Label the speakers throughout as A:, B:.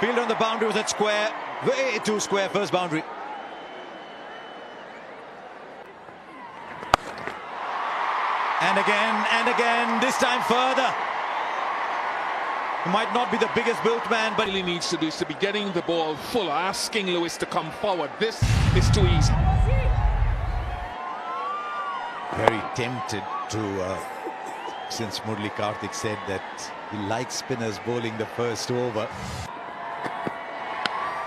A: Field on the boundary was at square. Way too square, first boundary. And again, this time further. He might not be the biggest built man, but
B: he needs to do is to be getting the ball fuller, asking Lewis to come forward. This is too easy.
A: Very tempted to, since Murali Karthik said that he likes spinners bowling the first over.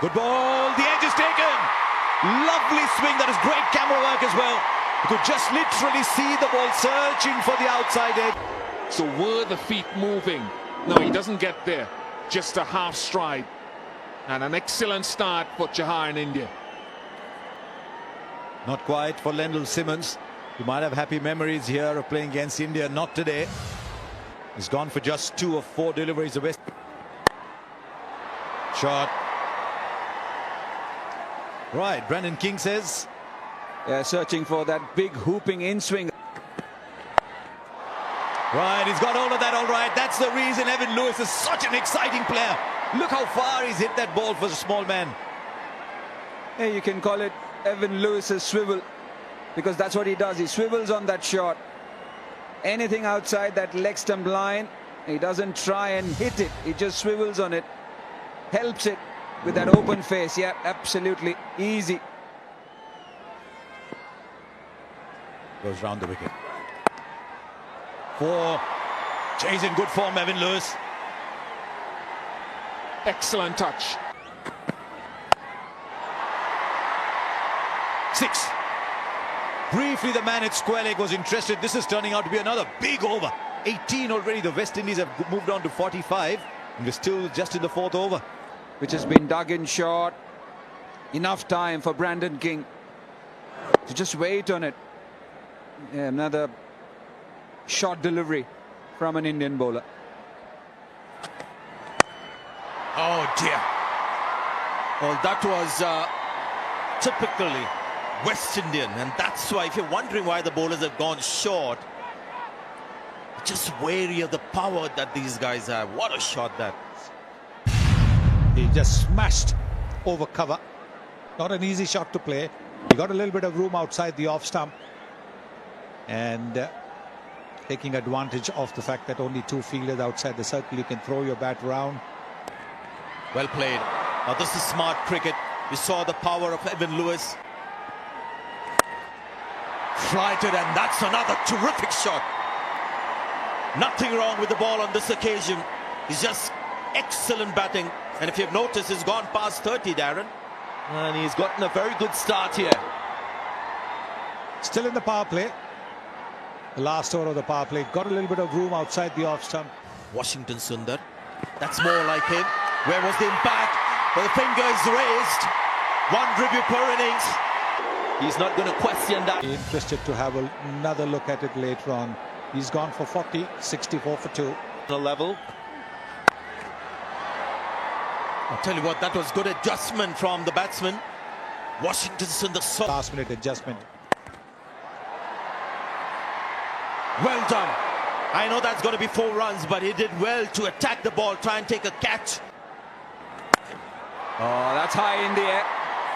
A: Good ball, the edge is taken. Lovely swing, that is great camera work as well. You could just literally see the ball searching for the outside edge.
B: So were the feet moving? No, he doesn't get there. Just a half stride. And an excellent start for Chahar in India.
A: Not quite for Lendl Simmons. You might have happy memories here of playing against India. Not today. He's gone for just 2 of 4 deliveries. The best shot. Right, Brandon King says.
C: Yeah, searching for that big hooping in swing.
A: Right, he's got all of that all right. That's the reason Evan Lewis is such an exciting player. Look how far he's hit that ball for a small man.
C: Yeah, you can call it Evan Lewis's swivel, because that's what he does. He swivels on that shot. Anything outside that leg stump line, he doesn't try and hit it. He just swivels on it. Helps it with that open face. Yeah, absolutely easy.
A: Goes round the wicket. 4. He's in good form, Evan Lewis.
B: Excellent touch.
A: 6. Briefly, the man at square leg was interested. This is turning out to be another big over. 18 already. The West Indies have moved on to 45. And we're still just in the 4th over.
C: Which has been dug in short. Enough time for Brandon King to just wait on it. Yeah, another short delivery from an Indian bowler.
D: Oh dear. Well, that was typically West Indian, and that's why, if you're wondering why the bowlers have gone short, just wary of the power that these guys have. What a shot that.
E: He just smashed over cover. Not an easy shot to play. He got a little bit of room outside the off stump, and taking advantage of the fact that only 2 fielders outside the circle, you can throw your bat around.
D: Well played. Now this is smart cricket. You saw the power of Evan Lewis. Flighted, and that's another terrific shot. Nothing wrong with the ball on this occasion. He's just excellent batting. And if you've noticed, he's gone past 30, Darren. And he's gotten a very good start here.
E: Still in the power play. The last over of the power play. Got a little bit of room outside the off stump.
D: Washington Sundar. That's more like him. Where was the impact? Well, the finger is raised. 1 review per innings. He's not going to question that.
E: Interested to have another look at it later on. He's gone for 40, 64 for 2.
D: The level. I'll tell you what, that was good adjustment from the batsman. Washington Sundar.
E: Last minute adjustment.
D: Well done. I know that's going to be 4 runs, but he did well to attack the ball, try and take a catch.
C: Oh, that's high in the air.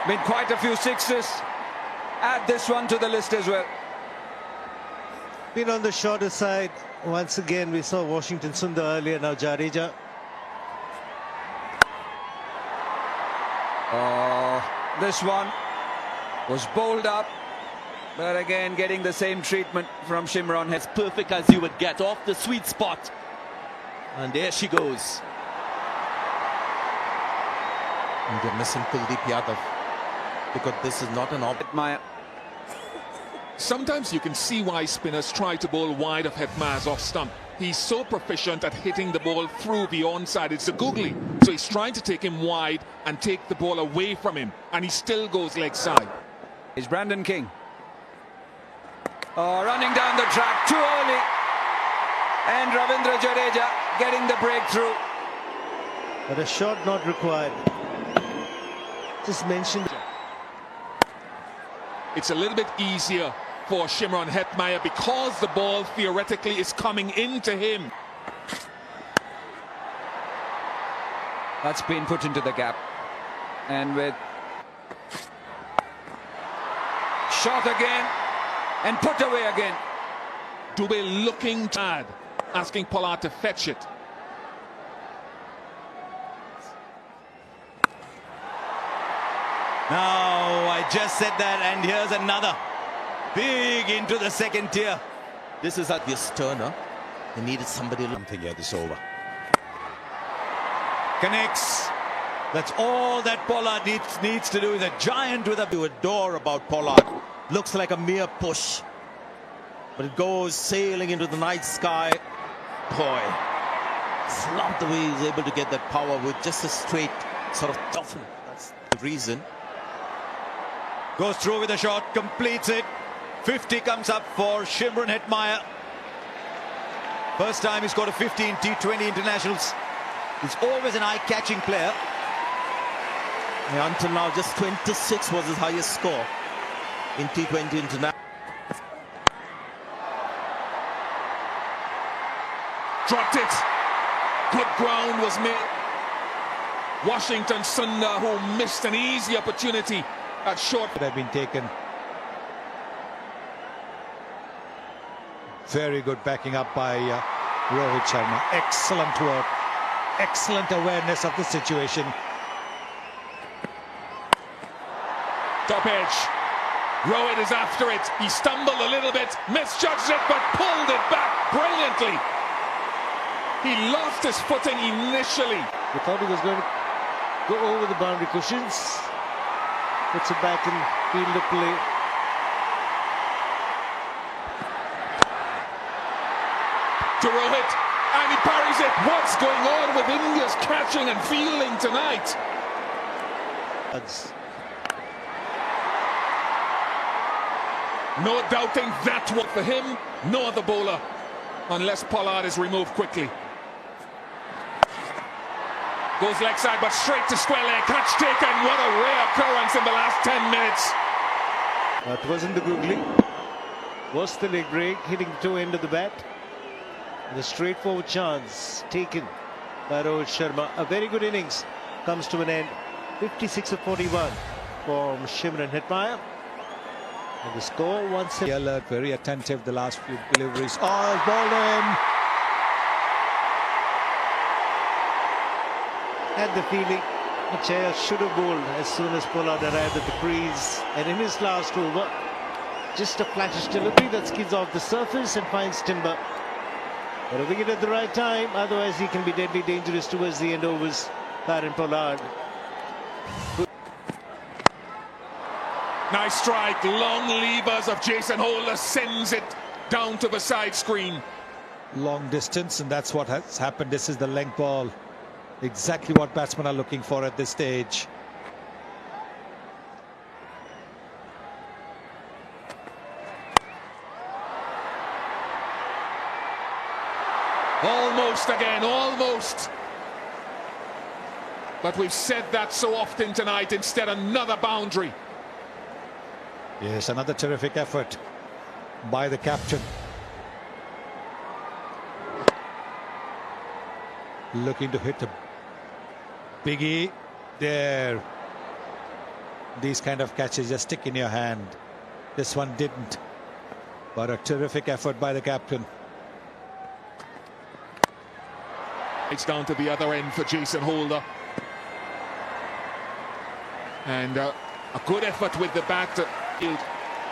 C: Been quite a few sixes. Add this one to the list as well.
F: Been on the shorter side. Once again, we saw Washington Sundar earlier, now Jadeja.
C: Oh, this one was bowled up, but again getting the same treatment from Shimron.
D: As perfect as you would get, off the sweet spot. And there she goes. And they're missing Kuldeep Yadav, because this is not an option.
B: Sometimes you can see why spinners try to bowl wide of Hetmeyer's off stump. He's so proficient at hitting the ball through the onside. It's a googly. So he's trying to take him wide and take the ball away from him. And he still goes leg side.
C: Is Brandon King. Oh, running down the track too early. And Ravindra Jadeja getting the breakthrough.
F: But a shot not required. Just mentioned.
B: It's a little bit easier for Shimron Hetmeyer because the ball theoretically is coming into him.
C: That's been put into the gap. And with shot again and put away again.
B: Dubé looking bad, asking Pollard to fetch it.
A: Now, I just said that, and here's another. Big into the second tier.
D: This is at the Turner. They needed somebody.
A: Something here, this over. Connects. That's all that Pollard needs to do. Is a giant with a...
D: You adore about Pollard. Looks like a mere push. But it goes sailing into the night sky. Boy, it's not the way he's able to get that power with just a straight sort of toughen. That's the reason.
A: Goes through with a shot, completes it. 50 comes up for Shimron Hetmyer. First time he scored a 50 in T20 internationals. He's always an eye-catching player.
D: Yeah, until now, just 26 was his highest score in T20 international.
B: Dropped it. Good ground was made. Washington Sundar, who missed an easy opportunity at short.
E: Could have been taken. Very good backing up by Rohit Sharma. Excellent work. Excellent awareness of the situation.
B: Top edge. Rohit is after it. He stumbled a little bit, misjudged it, but pulled it back brilliantly. He lost his footing initially.
F: We thought he was going to go over the boundary cushions. Puts it back in field of play.
B: To Rohit, and he parries it. What's going on with India's catching and fielding tonight? No doubting that one for him, no other bowler, unless Pollard is removed quickly. Goes leg side, but straight to square leg. Catch taken. What a rare occurrence in the last 10 minutes.
F: It wasn't the googly. Was the leg break, hitting the toe end of the bat. And a straightforward chance taken by Rohit Sharma. A very good innings comes to an end. 56 of 41 from Shimron Hetmyer. And the score 1-7.
E: Alert, very attentive the last few deliveries. Oh, bowled him.
F: Had the feeling Chaya should have bowled as soon as Pollard arrived at the crease. And in his last over, just a flattish delivery that skids off the surface and finds timber. But a wicket at the right time, otherwise he can be deadly dangerous towards the end overs. Farhan Pollard.
B: Nice strike, long levers of Jason Holder sends it down to the side screen.
E: Long distance, and that's what has happened. This is the length ball. Exactly what batsmen are looking for at this stage.
B: Almost again, almost. But we've said that so often tonight. Instead, another boundary.
E: Yes, another terrific effort by the captain. Looking to hit a biggie there. These kind of catches just stick in your hand. This one didn't. But a terrific effort by the captain.
B: It's down to the other end for Jason Holder. And a good effort with the bat,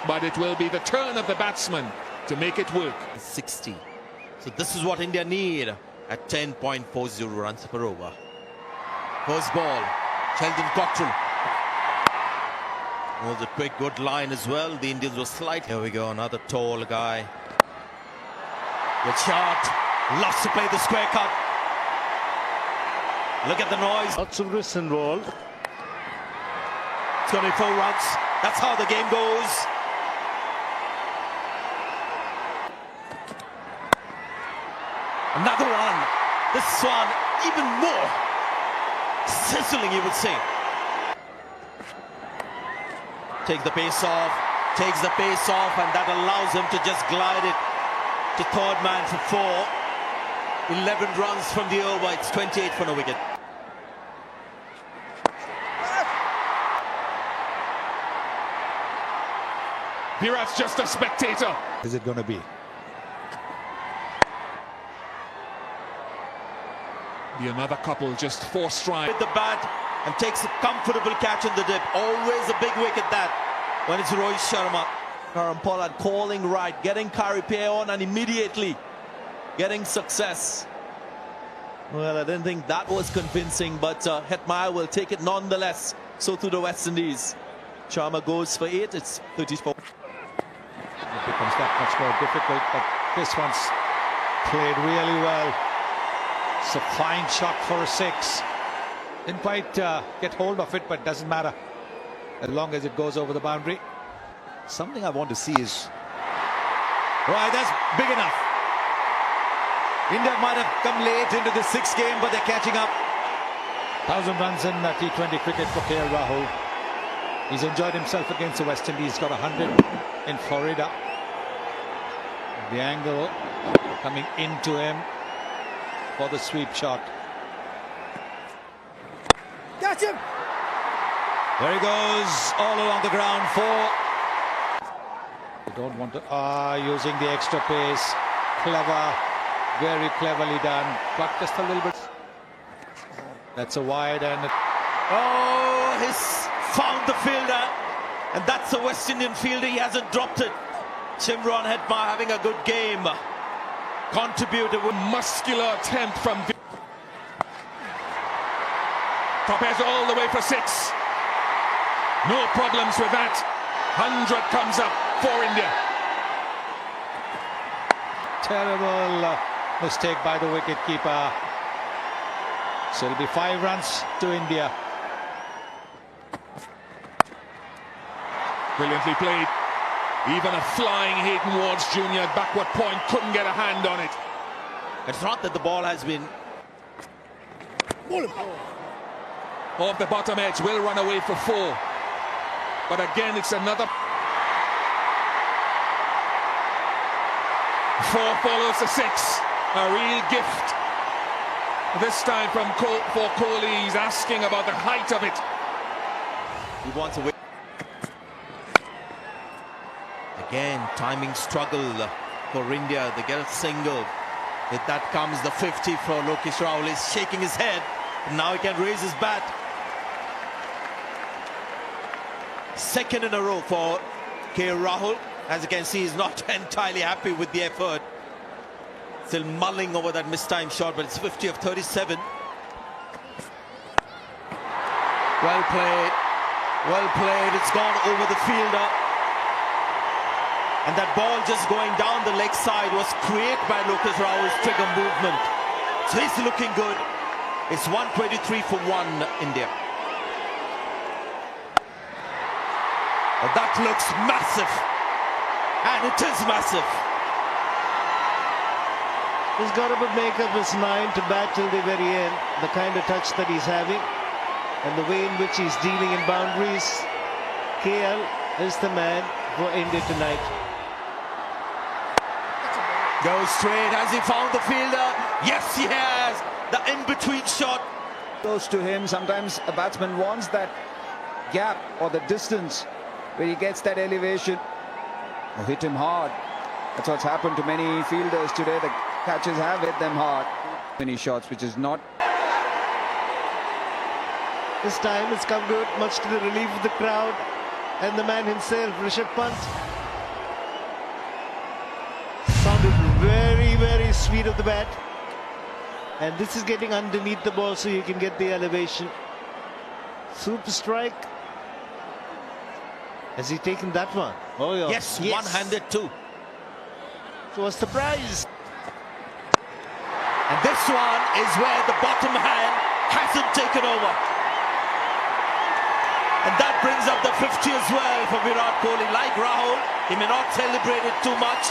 B: but it will be the turn of the batsman to make it work.
D: 60. So this is what India need at 10.40 runs per over. First ball, Sheldon Cottrell. Was a quick good line as well. The Indians were slight. Here we go, another tall guy. Good shot. Loves to play the square cut. Look at the noise.
F: Lots of risks involved.
D: It's going to be 4 runs. That's how the game goes. Another one. This one even more sizzling, you would say. Takes the pace off, and that allows him to just glide it to third man for 4. 11 runs from the over. It's 28 for no wicket.
B: Virat's just a spectator.
E: Is it going to be?
B: Be another couple, just 4 strides.
D: With the bat and takes a comfortable catch in the dip. Always a big wicket that when it's Rohit Sharma. Karan Pollard calling right, getting Karipay on and immediately getting success. Well, I didn't think that was convincing, but Hetmyer will take it nonetheless. So to the West Indies. Sharma goes for 8. It's 34.
E: It becomes that much more difficult, but this one's played really well. It's a fine shot for a 6. Didn't quite get hold of it, but doesn't matter as long as it goes over the boundary.
A: Something I want to see is... Right, that's big enough. India might have come late into the 6th game, but they're catching up.
E: 1,000 runs in T20 cricket for KL Rahul. He's enjoyed himself against the West Indies. Got 100 in Florida. The angle coming into him for the sweep shot.
C: Catch him!
A: There he goes, all along the ground for...
E: You don't want to... using the extra pace. Clever. Very cleverly done. But just a little bit... That's a wide and...
D: Oh, he's found the fielder. And that's a West Indian fielder. He hasn't dropped it. Shimron Hetmyer having a good game. Contributed with
B: Muscular attempt from top edge all the way for 6. No problems with that. 100 comes up for India.
E: Terrible mistake by the wicketkeeper. So it'll be 5 runs to India.
B: Brilliantly played. Even a flying Hayden Wards Jr. at backward point couldn't get a hand on it.
D: It's not that the ball has been...
B: Off the bottom edge, will run away for 4. But again, it's another... 4 follows the 6. A real gift. This time from Kohli. He's asking about the height of it.
D: He wants a win. Again, timing struggle for India. They get a single. If that comes the 50 for Lokesh Rahul. He's shaking his head. Now he can raise his bat. 2nd in a row for KL Rahul. As you can see, he's not entirely happy with the effort. Still mulling over that mistimed shot, but it's 50 of 37. Well played. Well played. It's gone over the fielder. And that ball just going down the leg side was created by Lokesh Rahul's trigger movement. So he's looking good. It's 123 for 1, India. And that looks massive. And it is massive.
F: He's got to make up his mind to bat till the very end. The kind of touch that he's having and the way in which he's dealing in boundaries. KL is the man for India tonight.
D: Goes straight. Has he found the fielder? Yes, he has. The in-between shot.
C: Close to him. Sometimes a batsman wants that gap or the distance where he gets that elevation. Or hit him hard. That's what's happened to many fielders today. The catches have hit them hard. Many shots, which is not.
F: This time it's come good, much to the relief of the crowd and the man himself, Rishabh Pant. Sounded very, very sweet of the bat. And this is getting underneath the ball so you can get the elevation. Super strike. Has he taken that one? Oh, yeah.
D: Yes, one-handed too.
F: So a surprise.
D: And this one is where the bottom hand hasn't taken over. And that brings up the 50 as well for Virat Kohli. Like Rahul, he may not celebrate it too much,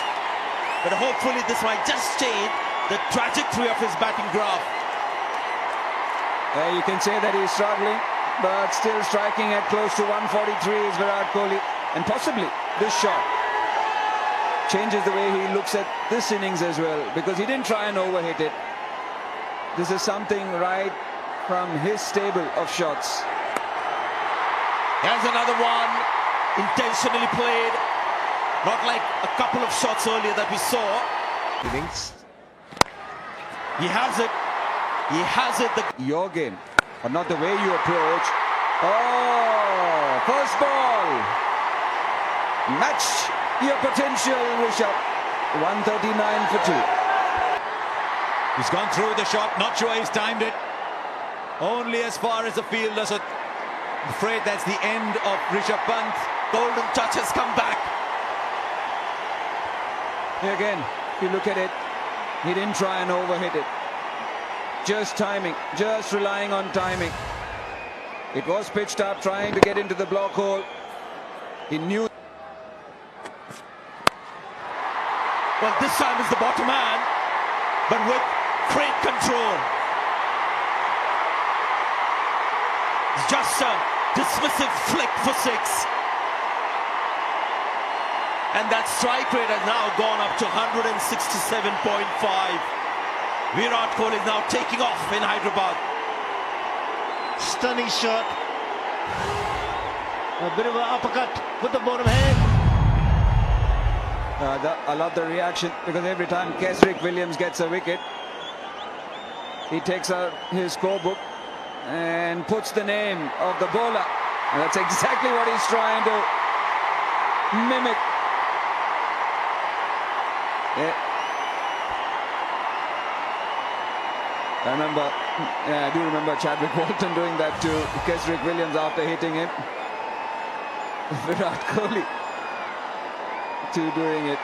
D: but hopefully this might just change the trajectory of his batting graph.
C: You can say that he's struggling, but still striking at close to 143 is Virat Kohli. And possibly this shot changes the way he looks at this innings as well, because he didn't try and overhit it. This is something right from his stable of shots.
D: Here's another one, intentionally played. Not like a couple of shots earlier that we saw.
F: Innings.
D: He has it. He has it.
C: Your game, but not the way you approach. Oh, first ball. Match your potential, Rishabh. 139 for 2.
A: He's gone through the shot, not sure he's timed it. Only as far as the fielder, so I'm afraid that's the end of Rishabh Pant.
D: Golden touch has come back.
C: Again, if you look at it, he didn't try and overhit it. Just timing, just relying on timing. It was pitched up, trying to get into the block hole. He knew.
D: Well, this time is the bottom man, but with great control. It's just a dismissive flick for 6. And that strike rate has now gone up to 167.5. Virat Kohli is now taking off in Hyderabad.
F: Stunning shot. A bit of an uppercut with the bottom hand.
C: I love the reaction, because every time Kesrick Williams gets a wicket, he takes out his scorebook and puts the name of the bowler. And that's exactly what he's trying to mimic. Yeah. I do remember Chadwick Walton doing that to Kesrick Williams after hitting him. Virat Kohli too doing it.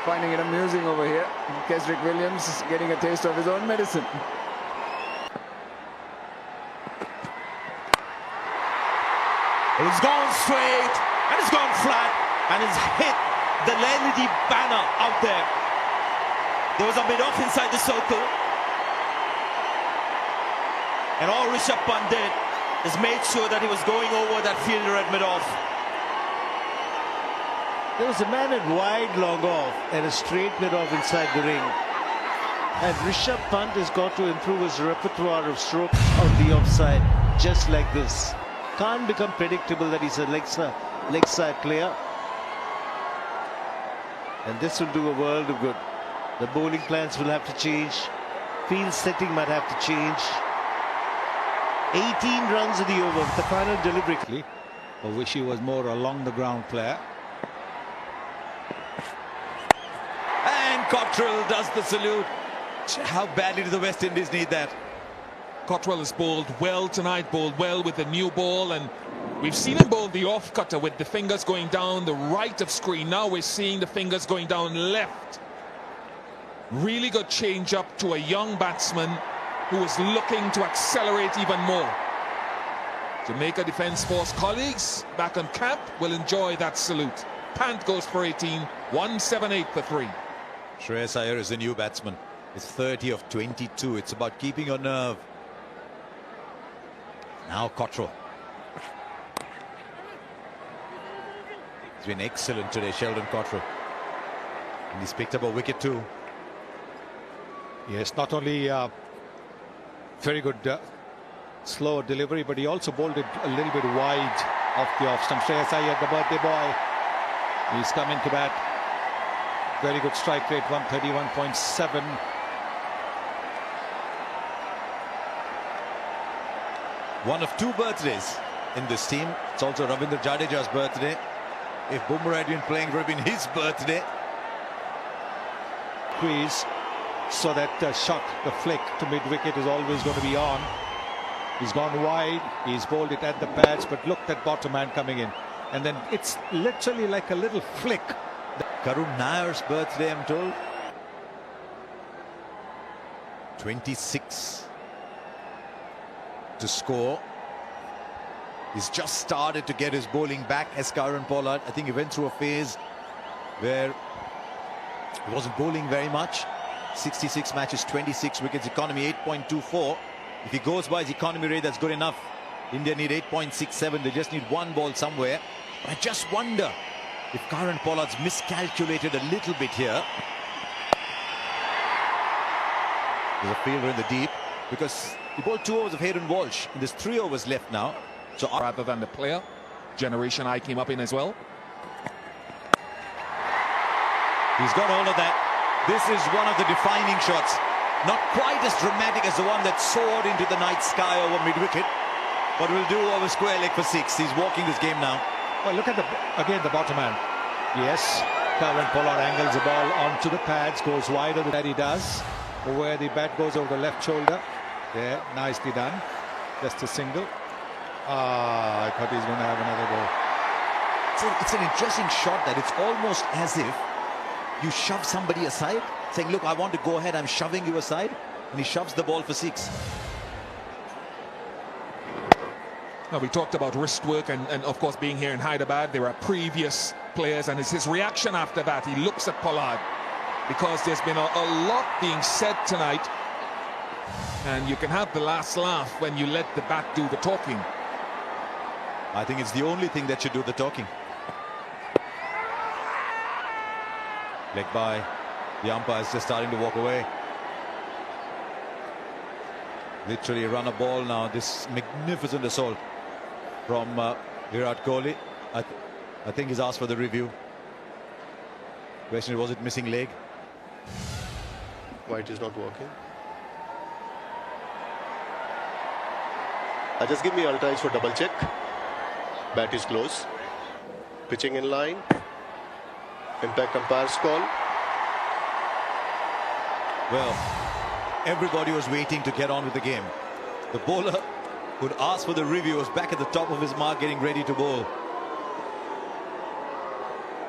C: Finding it amusing over here. Kesrick Williams is getting a taste of his own medicine.
D: It's gone straight and it's gone flat and it's hit the LED banner out there. There was a mid-off inside the circle. And all Rishabh Pant did is made sure that he was going over that fielder at mid-off.
F: There was a man at wide long off and a straight mid-off inside the ring. And Rishabh Pant has got to improve his repertoire of strokes on the offside, just like this. Can't become predictable that he's a leg side player. And this will do a world of good. The bowling plans will have to change. Field setting might have to change. 18 runs in the over with the final delivery.
E: I wish he was more along the ground player.
A: And Cottrell does the salute. How badly do the West Indies need that?
B: Cottrell has bowled well tonight, bowled well with the new ball, and we've seen him bowl the off cutter with the fingers going down the right of screen. Now we're seeing the fingers going down left. Really good change up to a young batsman who is looking to accelerate even more. Jamaica Defence Force colleagues back on camp will enjoy that salute. Pant goes for 18, 178 for 3.
A: Shreyas Iyer is the new batsman. It's 30 of 22. It's about keeping your nerve. Now Cottrell. He's been excellent today, Sheldon Cottrell. And he's picked up a wicket too.
E: Yes, not only very good slow delivery, but he also bowled it a little bit wide off the off stump. Shreyas Iyer, the birthday boy, he's come into bat. Very good strike rate, 131.7.
A: One of 2 birthdays in this team. It's also Ravindra Jadeja's birthday. If Bumrah had been playing, it would have been his birthday.
E: Crease, so that shot, the flick to mid-wicket is always going to be on. He's gone wide, he's bowled it at the pads, but look at bottom man coming in. And then it's literally like a little flick.
A: Karun Nair's birthday, I'm told. 26 to score. He's just started to get his bowling back as Kieron Pollard. I think he went through a phase where he wasn't bowling very much. 66 matches, 26 wickets, economy 8.24. If he goes by his economy rate, that's good enough. India need 8.67. They just need one ball somewhere. But I just wonder if Kieron Pollard's miscalculated a little bit here. There's a fielder in the deep, because he bowled 2 overs of Hayden Walsh and there's 3 overs left now.
B: So rather than the player, Generation I came up in as well.
A: He's got hold of that. This is one of the defining shots. Not quite as dramatic as the one that soared into the night sky over mid-wicket, but will do over square leg for 6. He's walking this game now.
E: Well, look at the bottom hand. Yes, Kieron Pollard angles the ball onto the pads, goes wider than he does, where the bat goes over the left shoulder. There, nicely done. Just a single. I thought he's going to have another ball.
A: It's an interesting shot that it's almost as if you shove somebody aside, saying, look, I want to go ahead, I'm shoving you aside, and he shoves the ball for 6.
B: Now, we talked about wrist work and of course being here in Hyderabad, there are previous players, and it's his reaction after that. He looks at Pollard because there's been a lot being said tonight, and you can have the last laugh when you let the bat do the talking.
A: I think it's the only thing that should do the talking. Leg by. The umpire is just starting to walk away. Literally run a ball now. This magnificent assault from Virat Kohli. I think he's asked for the review. Question, was it missing leg?
G: Why it is not working? Just give me ultras for double check. Bat is close. Pitching in line. Impact umpire's call.
A: Well, everybody was waiting to get on with the game. The bowler who'd asked for the review was back at the top of his mark, getting ready to bowl.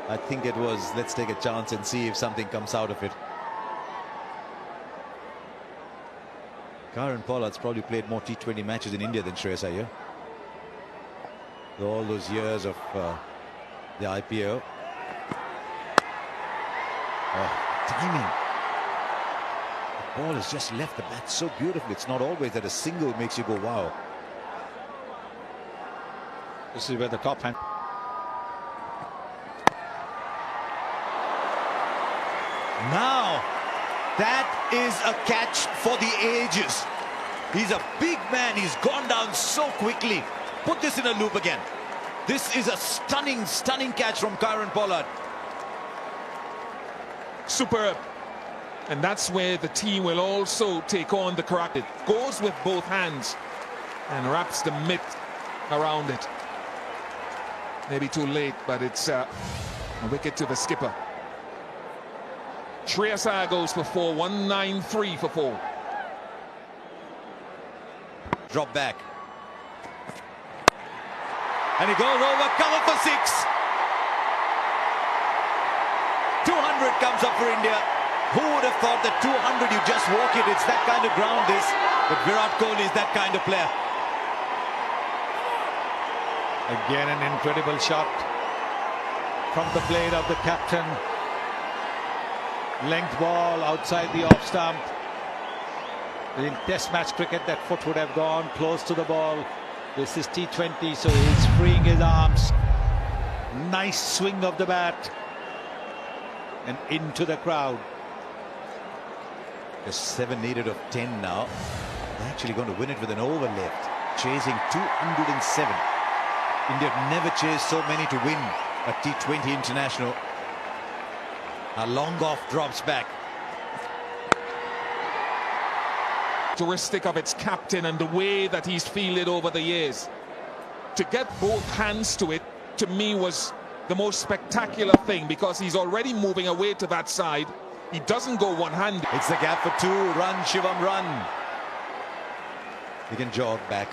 A: I think it was, let's take a chance and see if something comes out of it. Kieron Pollard's probably played more T20 matches in India than Shreyas Iyer. All those years of the IPO. Oh, timing. The ball has just left the bat so beautifully. It's not always that a single makes you go, wow.
E: This is where the top hand.
A: Now, that is a catch for the ages. He's a big man. He's gone down so quickly. Put this in a loop again. This is a stunning, stunning catch from Kieron Pollard.
B: Superb. And that's where the team will also take on the corrective. Goes with both hands and wraps the mitt around it. Maybe too late, but it's a wicket to the skipper. Shreyas Iyer goes for 4, 193 for 4.
A: Drop back. And he goes over, cover for 6. 200 comes up for India. Who would have thought that 200 you just walk it? It's that kind of ground this. But Virat Kohli is that kind of player.
E: Again, an incredible shot from the blade of the captain. Length ball outside the off stump. In test match cricket, that foot would have gone close to the ball. This is T20, so he's freeing his arms. Nice swing of the bat. And into the crowd.
A: Just 7 needed of 10 now. They're actually going to win it with an over left. Chasing 207. India have never chased so many to win a T20 international. A long off drops back.
B: Characteristic of its captain and the way that he's fielded over the years. To get both hands to it, to me, was the most spectacular thing, because he's already moving away to that side. He doesn't go one-handed.
A: It's the gap for 2. Run, Shivam, run. He can jog back.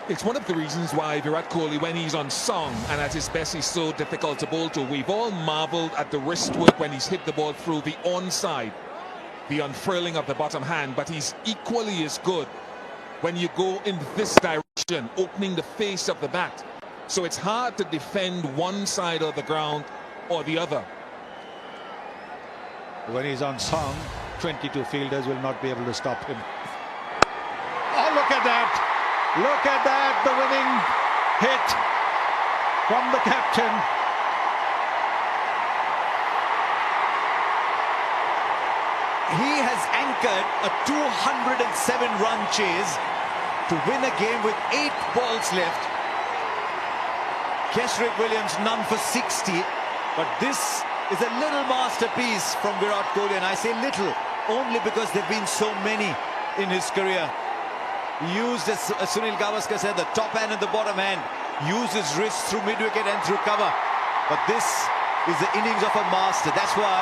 B: It's one of the reasons why Virat Kohli, when he's on song and at his best, he's so difficult to bowl to. We've all marveled at the wrist work when he's hit the ball through the onside, the unfurling of the bottom hand, but he's equally as good when you go in this direction, opening the face of the bat. So it's hard to defend one side of the ground or the other.
E: When he's on song, 22 fielders will not be able to stop him. Oh, look at that! Look at that, the winning hit from the captain.
A: He has anchored a 207-run chase to win a game with 8 balls left. Kesrick Williams none for 60, But this is a little masterpiece from Virat Kohli, and I say little only because there have been so many in his career. He used, as Sunil Gavaskar said, the top hand and the bottom hand. Used his wrist through mid-wicket and through cover. But this is the innings of a master. That's why